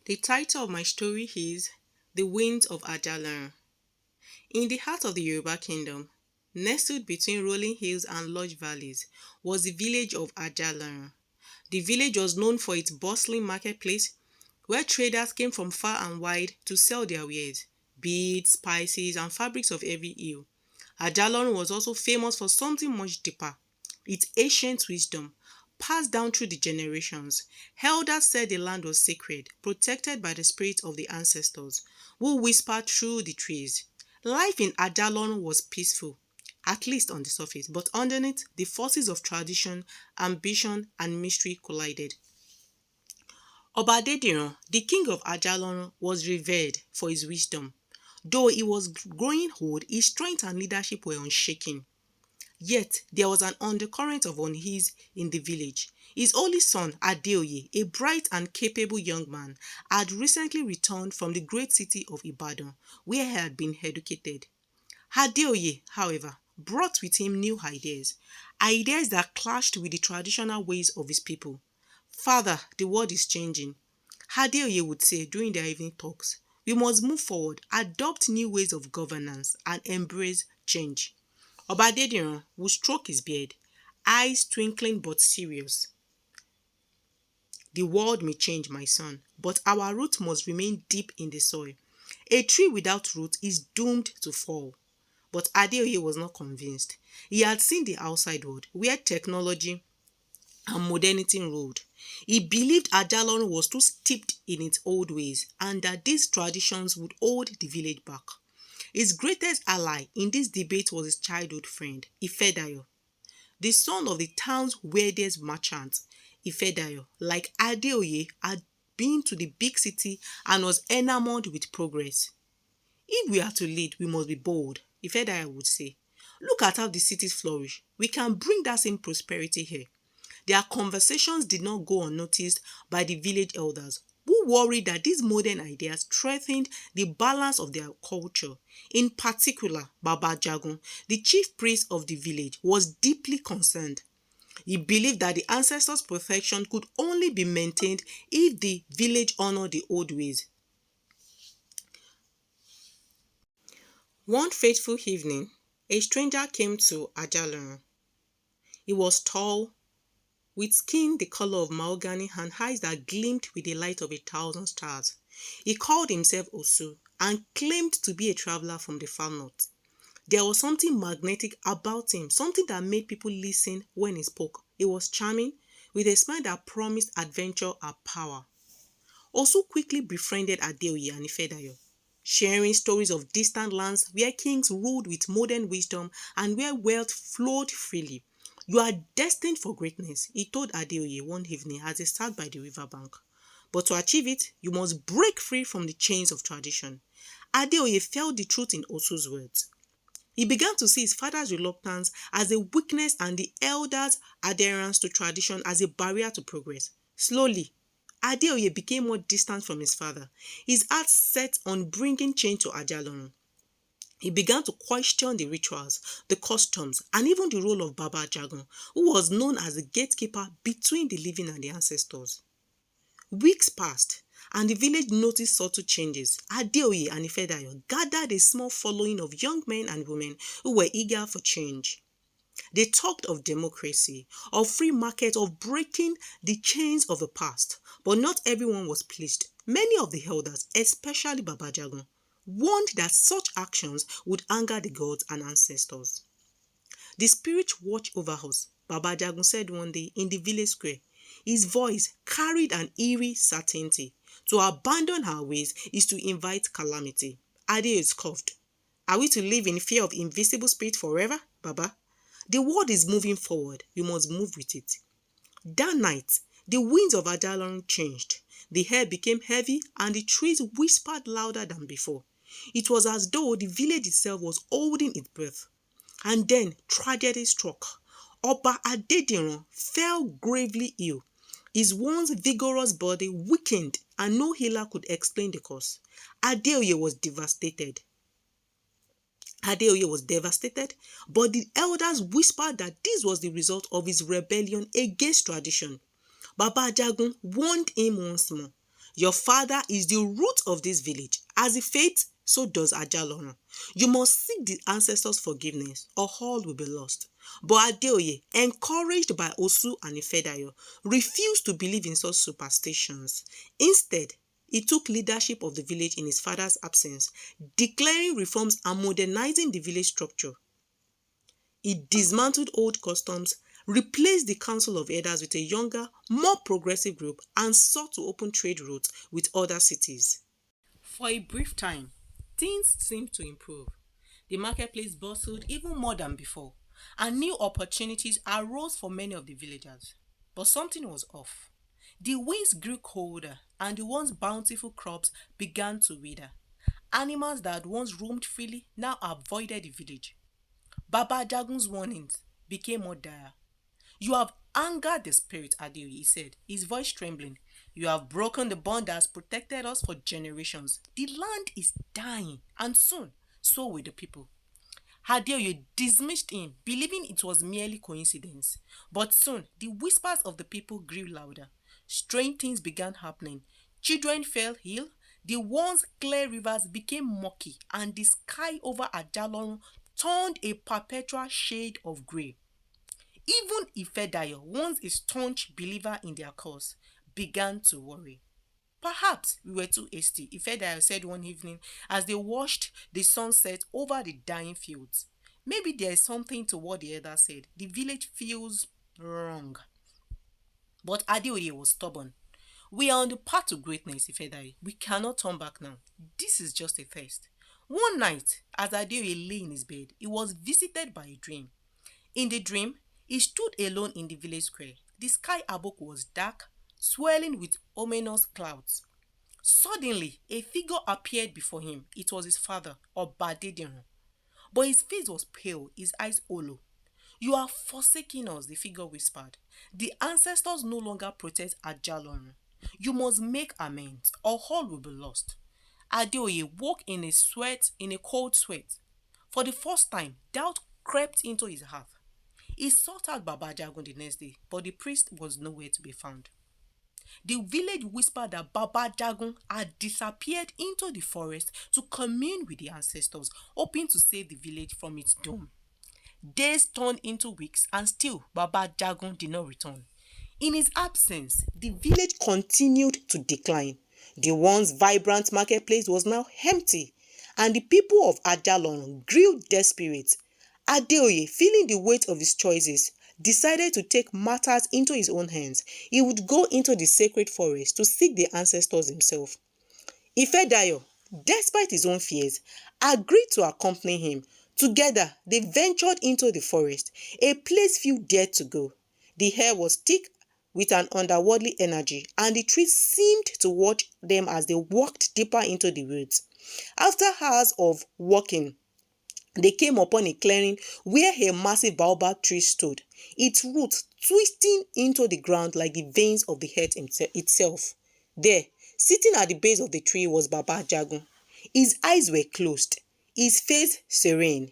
The title of my story is The Winds of Ajalorun. In the heart of the Yoruba kingdom, nestled between rolling hills and lush valleys, was the village of Ajalorun. The village was known for its bustling marketplace, where traders came from far and wide to sell their wares, beads, spices, and fabrics of every hue. Ajalorun was also famous for something much deeper: its ancient wisdom, passed down through the generations. Elders said the land was sacred, protected by the spirits of the ancestors, who whispered through the trees. Life in Ajalorun was peaceful, at least on the surface, but underneath, the forces of tradition, ambition, and mystery collided. Oba Adediran, the king of Ajalorun, was revered for his wisdom. Though he was growing old, his strength and leadership were unshaken. Yet there was an undercurrent of unease in the village. His only son, Adeoye, a bright and capable young man, had recently returned from the great city of Ibadan, where he had been educated. Adeoye, however, brought with him new ideas that clashed with the traditional ways of his people. "Father, the world is changing," Adeoye would say during their evening talks. "We must move forward, adopt new ways of governance, and embrace change." Oba Adediran would stroke his beard, eyes twinkling but serious. "The world may change, my son, but our roots must remain deep in the soil. A tree without roots is doomed to fall." But Adeoye was not convinced. He had seen the outside world, where technology and modernity ruled. He believed Ajalorun was too steeped in its old ways and that these traditions would hold the village back. His greatest ally in this debate was his childhood friend, Ifedayo, the son of the town's weirdest merchant. Ifedayo, like Adeoye, had been to the big city and was enamored with progress. "If we are to lead, we must be bold," Ifedayo would say. "Look at how the cities flourish. We can bring that same prosperity here." Their conversations did not go unnoticed by the village elders, who worried that these modern ideas threatened the balance of their culture. In particular, Baba Ajagun, the chief priest of the village, was deeply concerned. He believed that the ancestors' perfection could only be maintained if the village honored the old ways. One fateful evening, a stranger came to Ajalorun. He was tall, with skin the color of mahogany and eyes that gleamed with the light of 1,000 stars. He called himself Osu and claimed to be a traveler from the far north. There was something magnetic about him, something that made people listen when he spoke. He was charming, with a smile that promised adventure and power. Osu quickly befriended Adeoye and Ifedayo, sharing stories of distant lands where kings ruled with modern wisdom and where wealth flowed freely. "You are destined for greatness," he told Adeoye one evening as they sat by the riverbank. "But to achieve it, you must break free from the chains of tradition." Adeoye felt the truth in Osu's words. He began to see his father's reluctance as a weakness and the elders' adherence to tradition as a barrier to progress. Slowly, Adeoye became more distant from his father, his heart set on bringing change to Ajalorun. He began to question the rituals, the customs, and even the role of Baba Ajagun, who was known as the gatekeeper between the living and the ancestors. Weeks passed, and the village noticed subtle changes. Adeoye and Ifedayo gathered a small following of young men and women who were eager for change. They talked of democracy, of free market, of breaking the chains of the past. But not everyone was pleased. Many of the elders, especially Baba Ajagun, warned that such actions would anger the gods and ancestors. "The spirit watch over us," Baba Ajagun said one day in the village square. His voice carried an eerie certainty. "To abandon our ways is to invite calamity." Adeoye scoffed. "Are we to live in fear of invisible spirit forever, Baba? The world is moving forward. We must move with it." That night, the winds of Ajalorun changed. The air became heavy and the trees whispered louder than before. It was as though the village itself was holding its breath. And then tragedy struck. Oba Adediran fell gravely ill. His once vigorous body weakened and no healer could explain the cause. Adeoye was devastated. Adeoye was devastated, but the elders whispered that this was the result of his rebellion against tradition. Baba Ajagun warned him once more. Your father is the root of this village. As he fades, so does Ajalorun. You must seek the ancestors' forgiveness or all will be lost. But Adeoye, encouraged by Osu and Ifedayo, refused to believe in such superstitions. Instead, he took leadership of the village in his father's absence, declaring reforms and modernizing the village structure. He dismantled old customs, replaced the council of elders with a younger, more progressive group, and sought to open trade routes with other cities. For a brief time, things seemed to improve. The marketplace bustled even more than before, and new opportunities arose for many of the villagers. But something was off. The winds grew colder, and the once bountiful crops began to wither. Animals that had once roamed freely now avoided the village. Baba Ajagun's warnings became more dire. You have angered the spirit, Adeoye, he said, his voice trembling. You have broken the bond that has protected us for generations. The land is dying, and soon, so will the people. Adeoye dismissed him, believing it was merely coincidence. But soon, the whispers of the people grew louder. Strange things began happening. Children fell ill, the once clear rivers became murky, and the sky over Ajalorun turned a perpetual shade of grey. Even Ifedayo, once a staunch believer in their cause, began to worry. Perhaps we were too hasty, Ifedayo said one evening as they watched the sunset over the dying fields. Maybe there is something to what the elder said. The village feels wrong. But Adeoye was stubborn. We are on the path to greatness, Ifedayo. We cannot turn back now. This is just a test. One night, as Adeoye lay in his bed, he was visited by a dream. In the dream, he stood alone in the village square. The sky above was dark, swirling with ominous clouds. Suddenly, a figure appeared before him. It was his father, Baba Ajagun. But his face was pale, his eyes hollow. You are forsaking us, the figure whispered. The ancestors no longer protect Ajalorun. You must make amends, or all will be lost. Adeoye woke in a cold sweat. For the first time, doubt crept into his heart. He sought out Baba Ajagun the next day, but the priest was nowhere to be found. The village whispered that Baba Ajagun had disappeared into the forest to commune with the ancestors, hoping to save the village from its doom. Days turned into weeks, and still Baba Ajagun did not return. In his absence, the village continued to decline. The once vibrant marketplace was now empty, and the people of Ajalorun grew desperate. Adeoye, feeling the weight of his choices, decided to take matters into his own hands. He would go into the sacred forest to seek the ancestors himself. Ifedayo, despite his own fears, agreed to accompany him. Together, they ventured into the forest, a place few dared to go. The air was thick with an underworldly energy, and the trees seemed to watch them as they walked deeper into the woods. After hours of walking, they came upon a clearing where a massive baobab tree stood, its roots twisting into the ground like the veins of the earth itself. There, sitting at the base of the tree, was Baba Ajagun. His eyes were closed, his face serene.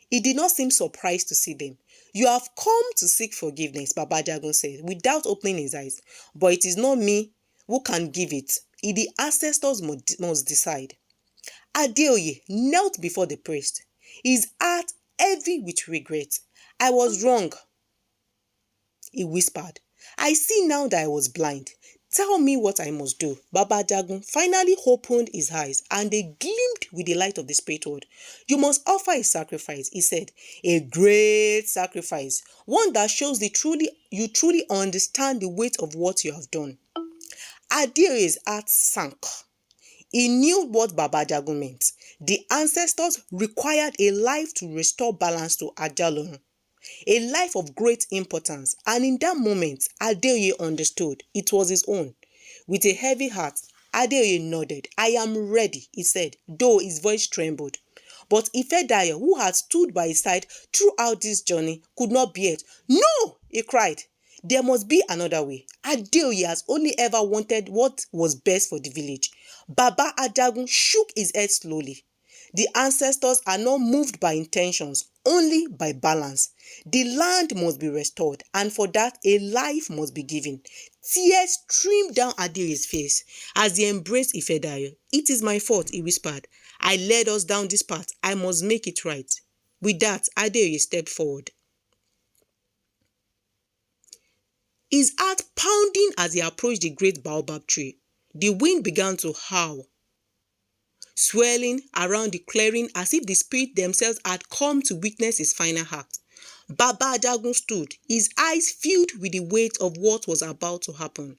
He did not seem surprised to see them. You have come to seek forgiveness, Baba Ajagun said, without opening his eyes. But it is not me who can give it. The ancestors must decide. Adeoye knelt before the priest, his heart heavy with regret. I was wrong, he whispered. I see now that I was blind. Tell me what I must do. Baba Ajagun finally opened his eyes, and they gleamed with the light of the spirit world. You must offer a sacrifice, he said. A great sacrifice. One that shows you truly understand the weight of what you have done. Adeoye's heart sank. He knew what Baba Ajagun meant. The ancestors required a life to restore balance to Ajalorun, a life of great importance, and in that moment, Adeoye understood it was his own. With a heavy heart, Adeoye nodded. I am ready, he said, though his voice trembled. But Ifedayo, who had stood by his side throughout this journey, could not bear it. No, he cried. There must be another way. Adeoye has only ever wanted what was best for the village. Baba Ajagun shook his head slowly. The ancestors are not moved by intentions, only by balance. The land must be restored, and for that, a life must be given. Tears streamed down Adeoye's face as he embraced Ifedayo. "It is my fault," he whispered. "I led us down this path. I must make it right." With that, Adeoye stepped forward, his heart pounding as he approached the great baobab tree. The wind began to howl, swirling around the clearing as if the spirits themselves had come to witness his final act. Baba Ajagun stood, his eyes filled with the weight of what was about to happen,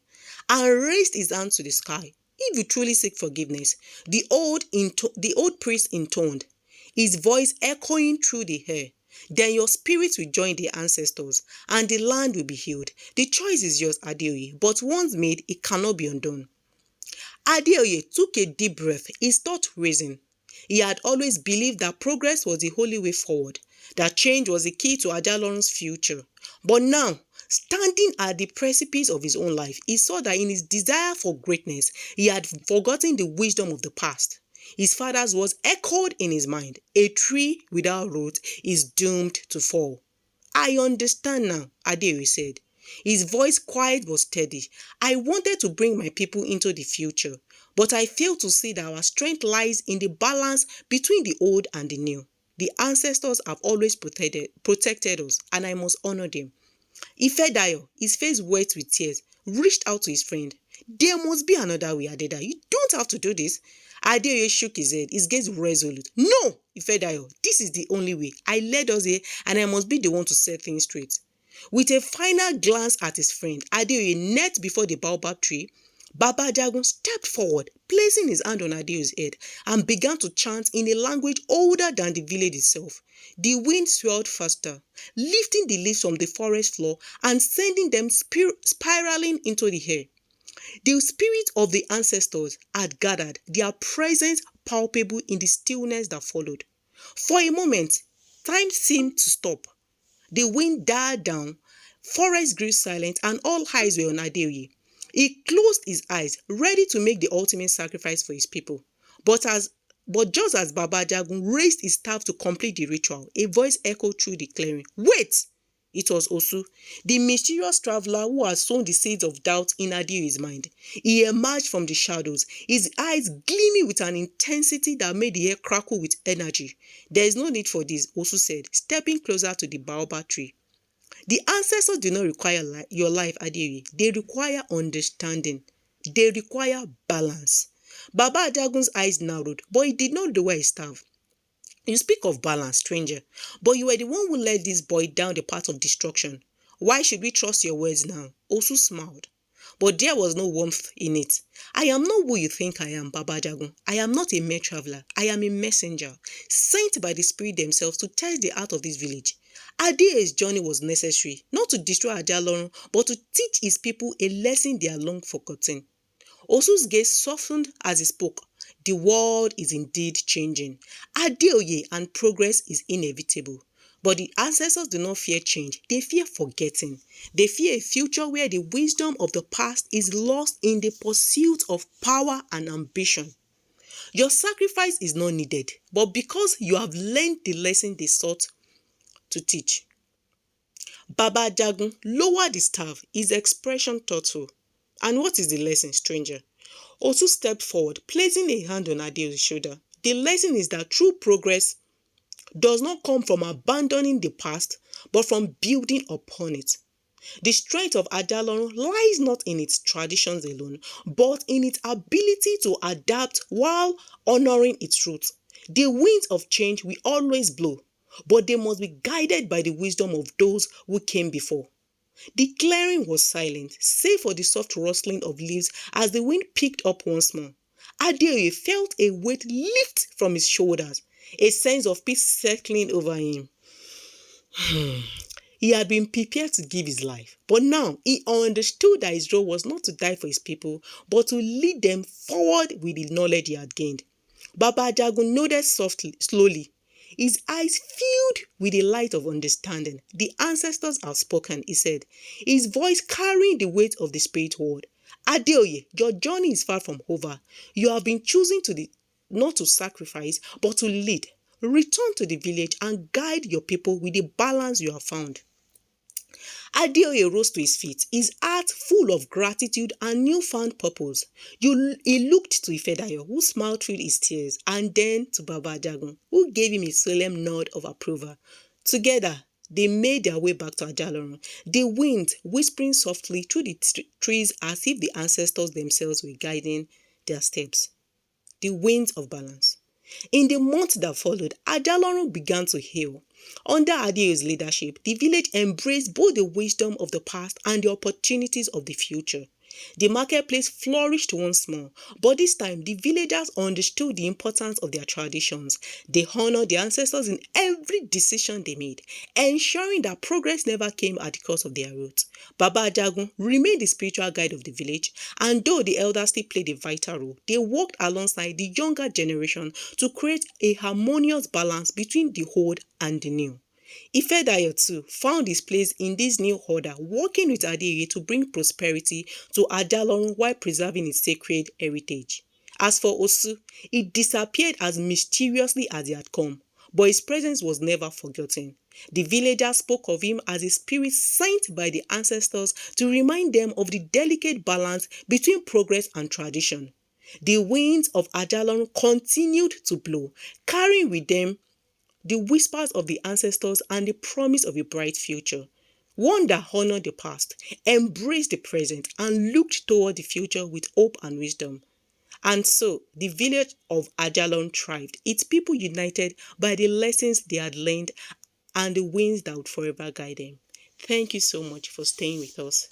and raised his hand to the sky. "If you truly seek forgiveness," the old priest intoned, his voice echoing through the air, "then your spirit will join the ancestors, and the land will be healed. The choice is yours, Adeoye, but once made, it cannot be undone." Adeoye took a deep breath, his thoughts racing. He had always believed that progress was the only way forward, that change was the key to Ajalorun's future. But now, standing at the precipice of his own life, he saw that in his desire for greatness, he had forgotten the wisdom of the past. His father's words echoed in his mind: "A tree without roots is doomed to fall." "I understand now," Adeoye said, his voice quiet but steady. "I wanted to bring my people into the future, but I failed to see that our strength lies in the balance between the old and the new. The ancestors have always protected us, and I must honor them." Ifedayo, his face wet with tears, reached out to his friend. "There must be another way, Adeda. You don't have to do this." Adeoye shook his head, his gaze resolute. "No, Ifedayo, this is the only way. I led us here, and I must be the one to set things straight." With a final glance at his friend, Adeoye knelt before the baobab tree. Baba Ajagun stepped forward, placing his hand on Adeoye's head, and began to chant in a language older than the village itself. The wind swelled faster, lifting the leaves from the forest floor and sending them spiraling into the air. The spirits of the ancestors had gathered, their presence palpable in the stillness that followed. For a moment, time seemed to stop. The wind died down, forest grew silent, and all eyes were on Adeoye. He closed his eyes, ready to make the ultimate sacrifice for his people. But just as Baba Ajagun raised his staff to complete the ritual, a voice echoed through the clearing. "Wait!" It was Osu, the mysterious traveler who had sown the seeds of doubt in Adeoye's mind. He emerged from the shadows, his eyes gleaming with an intensity that made the air crackle with energy. "There is no need for this," Osu said, stepping closer to the baobab tree. "The ancestors do not require your life, Adeoye. They require understanding. They require balance." Baba Ajagun's eyes narrowed, but he did not lower his staff. "You speak of balance, stranger, but you were the one who led this boy down the path of destruction. Why should we trust your words now?" Osu smiled, but there was no warmth in it. "I am not who you think I am, Baba Ajagun. I am not a mere traveler. I am a messenger, sent by the spirit themselves to test the heart of this village. Adeoye's journey was necessary, not to destroy Ajalorun, but to teach his people a lesson they had long forgotten." Osu's gaze softened as he spoke. "The world is indeed changing. Adeoye, and progress is inevitable. But the ancestors do not fear change, they fear forgetting. They fear a future where the wisdom of the past is lost in the pursuit of power and ambition. Your sacrifice is not needed, but because you have learned the lesson they sought to teach." Baba Ajagun lowered his staff, his expression thoughtful. "And what is the lesson, stranger?" Osu stepped forward, placing a hand on Adeoye's shoulder. "The lesson is that true progress does not come from abandoning the past, but from building upon it. The strength of Ajalorun lies not in its traditions alone, but in its ability to adapt while honoring its roots. The winds of change will always blow, but they must be guided by the wisdom of those who came before." The clearing was silent, save for the soft rustling of leaves as the wind picked up once more. Adeoye felt a weight lift from his shoulders, a sense of peace settling over him. He had been prepared to give his life, but now he understood that his role was not to die for his people, but to lead them forward with the knowledge he had gained. Baba Ajagun nodded slowly, his eyes filled with the light of understanding. "The ancestors have spoken," he said, his voice carrying the weight of the spirit world. "Adeoye, your journey is far from over. You have been choosing not to sacrifice, but to lead. return to the village and guide your people with the balance you have found. Adeoye rose to his feet, his heart full of gratitude and newfound purpose. He looked to Ifedayo, who smiled through his tears, and then to Baba Ajagun, who gave him a solemn nod of approval. Together, they made their way back to Ajalorun, the wind whispering softly through the trees as if the ancestors themselves were guiding their steps. The winds of balance. In the months that followed, Ajalorun began to heal. Under Adeoye's leadership, the village embraced both the wisdom of the past and the opportunities of the future. The marketplace flourished once more, but this time the villagers understood the importance of their traditions. They honored their ancestors in every decision they made, ensuring that progress never came at the cost of their roots. Baba Ajagun remained the spiritual guide of the village, and though the elders still played a vital role, they worked alongside the younger generation to create a harmonious balance between the old and the new. Ifedayo too found his place in this new order, working with Adeoye to bring prosperity to Ajalorun while preserving its sacred heritage. As for Osu, he disappeared as mysteriously as he had come, but his presence was never forgotten. The villagers spoke of him as a spirit sent by the ancestors to remind them of the delicate balance between progress and tradition. The winds of Ajalorun continued to blow, carrying with them the whispers of the ancestors and the promise of a bright future. One that honored the past, embraced the present, and looked toward the future with hope and wisdom. And so, the village of Ajalon thrived, its people united by the lessons they had learned and the winds that would forever guide them. Thank you so much for staying with us.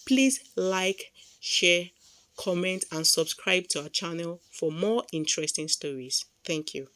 Please like, share, comment, and subscribe to our channel for more interesting stories. Thank you.